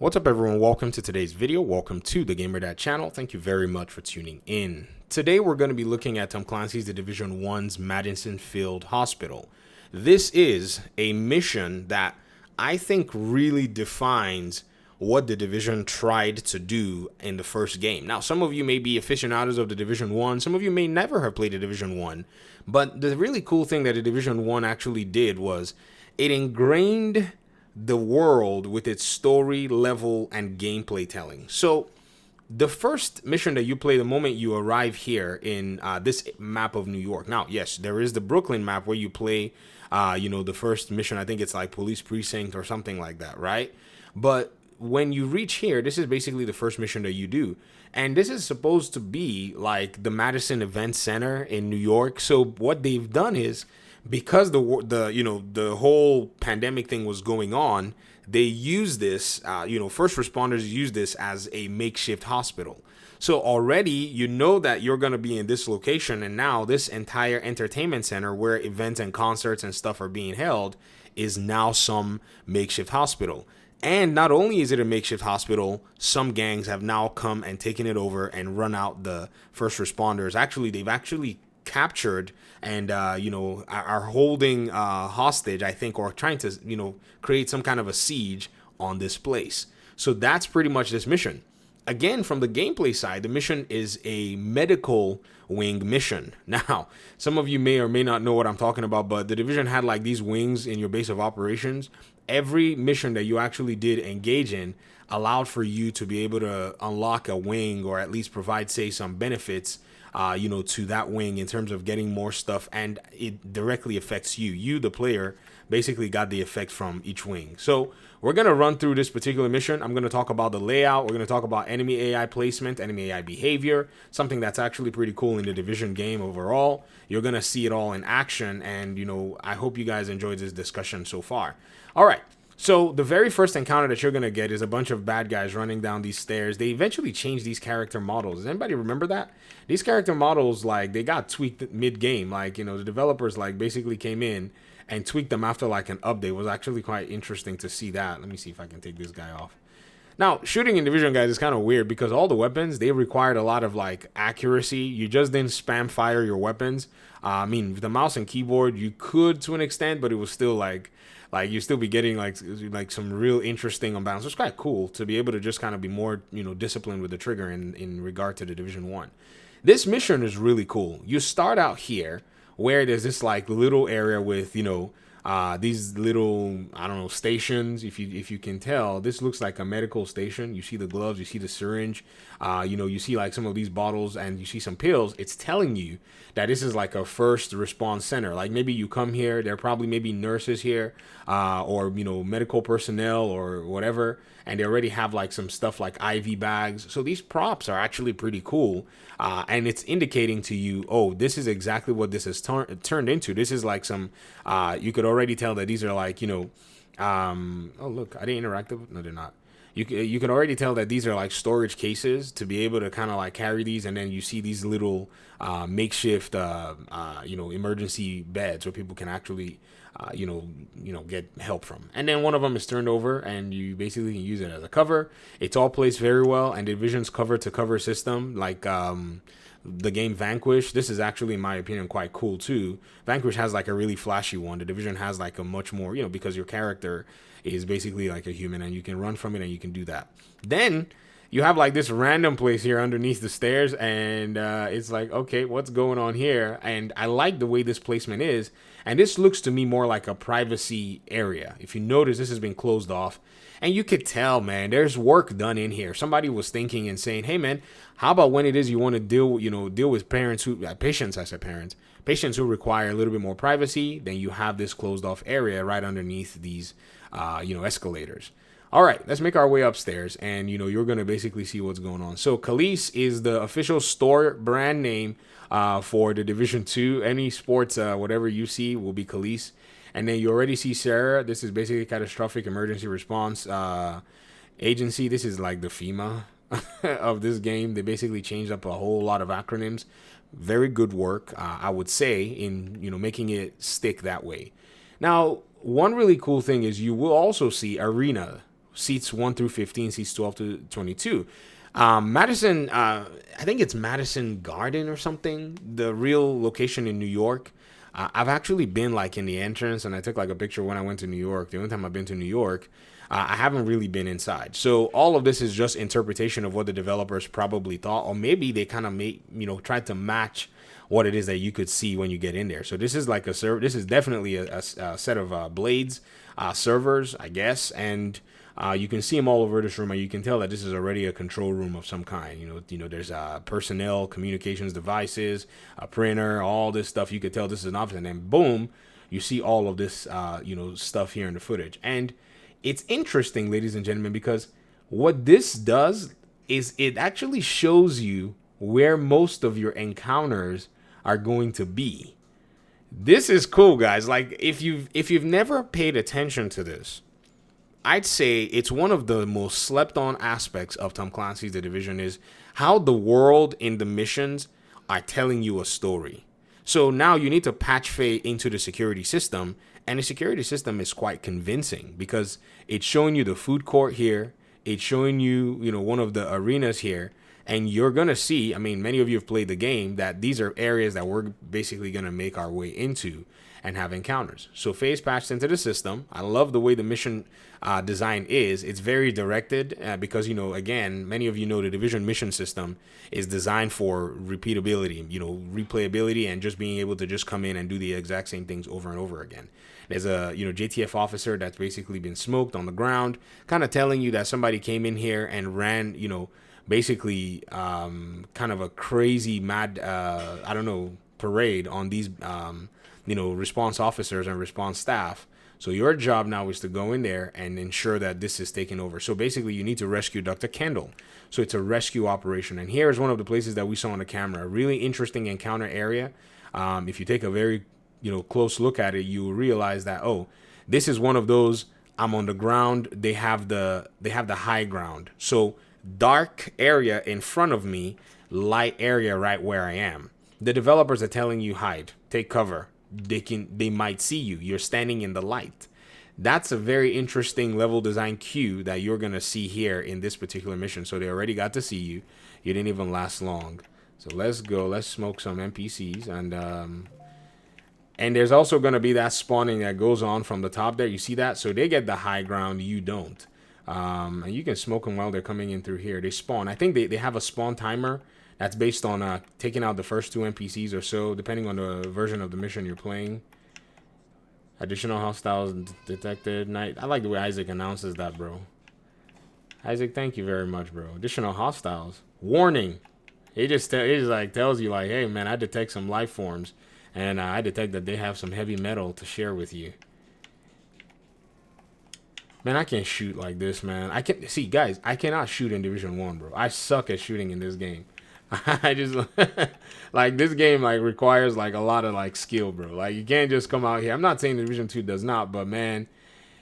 What's up, everyone? Welcome to today's video. Welcome to the GamerDad channel. Thank you very much for tuning in. Today we're going to be looking at Tom Clancy's The Division 1's Madison Field Hospital. This is a mission that I think really defines what the Division tried to do in the first game. Now, some of you may be aficionados of the Division 1, some of you may never have played the Division 1, but the really cool thing that the Division 1 actually did was it ingrained the world with its story, level, and gameplay telling. So the first mission that you play the moment you arrive here in this map of New York. Now, yes, there is the Brooklyn map where you play, the first mission. I think it's like Police Precinct or something like that, right? But when you reach here, this is basically the first mission that you do. And this is supposed to be like the Madison Event Center in New York. So what they've done is, because the whole pandemic thing was going on, they use this, first responders use this as a makeshift hospital. So already you know that you're going to be in this location, and now this entire entertainment center where events and concerts and stuff are being held is now some makeshift hospital. And not only is it a makeshift hospital, some gangs have now come and taken it over and run out the first responders. Actually, they've actually captured and are holding hostage, I think, or trying to create some kind of a siege on this place. So that's pretty much this mission. Again, from the gameplay side, the mission is a medical wing mission. Now, some of you may or may not know what I'm talking about, but the Division had like these wings in your base of operations. Every mission that you actually did engage in allowed for you to be able to unlock a wing, or at least provide, say, some benefits to that wing in terms of getting more stuff, and it directly affects you. You, the player, basically got the effect from each wing. So we're going to run through this particular mission. I'm going to talk about the layout. We're going to talk about enemy AI placement, enemy AI behavior, something that's actually pretty cool in the Division game overall. You're going to see it all in action, and, I hope you guys enjoyed this discussion so far. All right. So the very first encounter that you're going to get is a bunch of bad guys running down these stairs. They eventually changed these character models. Does anybody remember that? These character models, like, they got tweaked mid-game. Like, the developers, like, basically came in and tweaked them after, like, an update. It was actually quite interesting to see that. Let me see if I can take this guy off. Now, shooting in Division, guys, is kind of weird because all the weapons, they required a lot of, like, accuracy. You just didn't spam fire your weapons. With the mouse and keyboard, you could to an extent, but it was still, like you still be getting like some real interesting unbalance. It's quite cool to be able to just kind of be more, disciplined with the trigger in regard to the Division 1. This mission is really cool. You start out here where there's this like little area with, these little, stations. If you can tell, this looks like a medical station. You see the gloves, you see the syringe, you see like some of these bottles, and you see some pills. It's telling you that this is like a first response center. Like, maybe you come here, there are probably maybe nurses here, or medical personnel or whatever, and they already have like some stuff like IV bags. So these props are actually pretty cool, and it's indicating to you, oh, this is exactly what this has turned into. This is like some, you could already tell that these are like, oh look, are they interactive? No, they're not. You can already tell that these are like storage cases to be able to kind of like carry these, and then you see these little makeshift emergency beds where people can actually get help from. And then one of them is turned over, and you basically can use it as a cover. It's all placed very well, and Division's cover to cover system, like the game Vanquish, this is actually, in my opinion, quite cool too. Vanquish has like a really flashy one. The Division has like a much more, because your character is basically like a human, and you can run from it, and you can do that. Then you have like this random place here underneath the stairs, and it's like, okay, what's going on here? And I like the way this placement is, and this looks to me more like a privacy area. If you notice, this has been closed off, and you could tell, man, there's work done in here. Somebody was thinking and saying, hey man, how about when it is you want to deal with patients who require a little bit more privacy, then you have this closed off area right underneath these escalators. All right, let's make our way upstairs, and you're going to basically see what's going on. So Khalees is the official store brand name for the Division 2. Any sports, whatever you see will be Khalees. And then you already see Sarah. This is basically catastrophic emergency response agency. This is like the FEMA of this game. They basically changed up a whole lot of acronyms. Very good work, I would say, in making it stick that way. Now, one really cool thing is you will also see Arena. seats 1 through 15, seats 12 to 22. Madison, I think it's Madison Garden or something, the real location in New York. I've actually been like in the entrance, and I took like a picture when I went to New York. The only time I've been to New York, I haven't really been inside. So all of this is just interpretation of what the developers probably thought, or maybe they kind of made, tried to match what it is that you could see when you get in there. So this is like a server. This is definitely a set of blades, servers, I guess, and you can see them all over this room, and you can tell that this is already a control room of some kind. There's personnel, communications devices, a printer, all this stuff. You could tell this is an office, and then boom, you see all of this, stuff here in the footage. And it's interesting, ladies and gentlemen, because what this does is it actually shows you where most of your encounters are going to be. This is cool, guys. Like if you've never paid attention to this, I'd say it's one of the most slept on aspects of Tom Clancy's The Division is how the world in the missions are telling you a story. So now you need to patch fade into the security system, and the security system is quite convincing because it's showing you the food court here, it's showing you, one of the arenas here, and you're going to see, many of you have played the game, that these are areas that we're basically going to make our way into and have encounters. So phase patched into the system. I love the way the mission design is. It's very directed because, again, many of you know the Division mission system is designed for repeatability, replayability, and just being able to just come in and do the exact same things over and over again. There's a, JTF officer that's basically been smoked on the ground, kind of telling you that somebody came in here and ran, basically kind of a crazy mad, parade on these, response officers and response staff. So your job now is to go in there and ensure that this is taken over. So basically you need to rescue Dr. Kendall. So it's a rescue operation. And here is one of the places that we saw on the camera, a really interesting encounter area. If you take a very, close look at it, you will realize that, this is one of those, I'm on the ground. They have the high ground. So dark area in front of me, light area right where I am. The developers are telling you hide, take cover. They might see you. You're standing in the light. That's a very interesting level design cue that you're going to see here in this particular mission. So they already got to see you. You didn't even last long. So let's go. Let's smoke some NPCs. And there's also going to be that spawning that goes on from the top there. You see that? So they get the high ground. You don't. And you can smoke them while they're coming in through here. They spawn. I think they have a spawn timer. That's based on taking out the first 2 NPCs or so, depending on the version of the mission you're playing. Additional hostiles detected. I like the way Isaac announces that, bro. Isaac, thank you very much, bro. Additional hostiles. Warning. It just tells you, like, hey, man, I detect some life forms. And I detect that they have some heavy metal to share with you. Man, I can't shoot like this, man. See, guys, I cannot shoot in Division 1, bro. I suck at shooting in this game. I just like this game requires a lot of skill, bro. Like you can't just come out here. I'm not saying Division 2 does not, but man,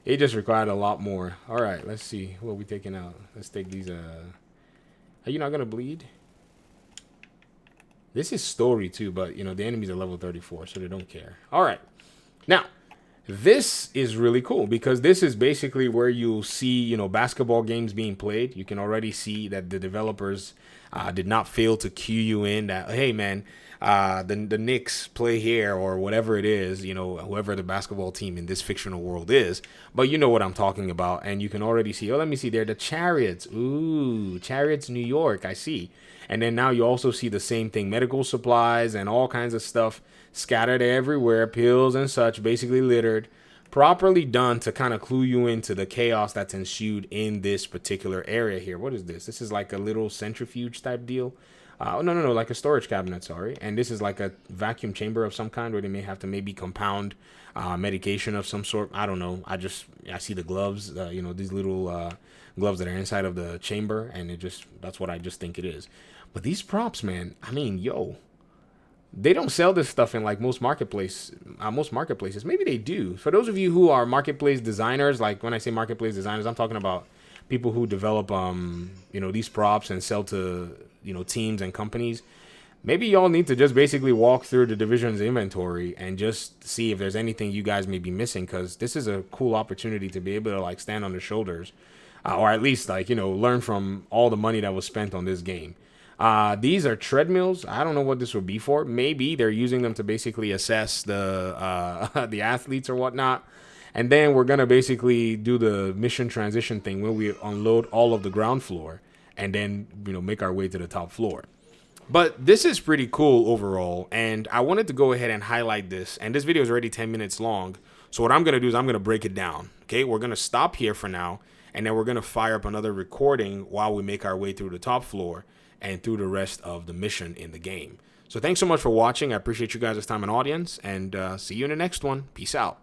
it just required a lot more. All right, let's see what we taking out. Let's take these. Are you not gonna bleed? This is story too, but the enemies are level 34, so they don't care. All right, now this is really cool because this is basically where you'll see basketball games being played. You can already see that the developers did not fail to cue you in that, hey man, the Knicks play here or whatever it is, whoever the basketball team in this fictional world is. But you know what I'm talking about. And you can already see, let me see there, the Chariots. Ooh, Chariots, New York, I see. And then now you also see the same thing, medical supplies and all kinds of stuff scattered everywhere, pills and such, basically littered. Properly done to kind of clue you into the chaos that's ensued in this particular area here. What is this? This is like a little centrifuge type deal. No, like a storage cabinet, sorry. And this is like a vacuum chamber of some kind where they may have to maybe compound medication of some sort. I don't know. I see the gloves, these little gloves that are inside of the chamber. And that's what I just think it is. But these props, man, they don't sell this stuff in most marketplaces. Maybe they do. For those of you who are marketplace designers, like when I say marketplace designers, I'm talking about people who develop, these props and sell to, teams and companies. Maybe y'all need to just basically walk through the Division's inventory and just see if there's anything you guys may be missing, because this is a cool opportunity to be able to stand on the shoulders or at least like, you know, learn from all the money that was spent on this game. These are treadmills. I don't know what this would be for. Maybe they're using them to basically assess the the athletes or whatnot. And then we're gonna basically do the mission transition thing where we unload all of the ground floor and then, you know, make our way to the top floor. But this is pretty cool overall, and I wanted to go ahead and highlight this. And this video is already 10 minutes long, so what I'm going to do is I'm going to break it down. Okay, we're going to stop here for now, and then we're going to fire up another recording while we make our way through the top floor and through the rest of the mission in the game. So thanks so much for watching. I appreciate you guys' time and audience, and see you in the next one. Peace out.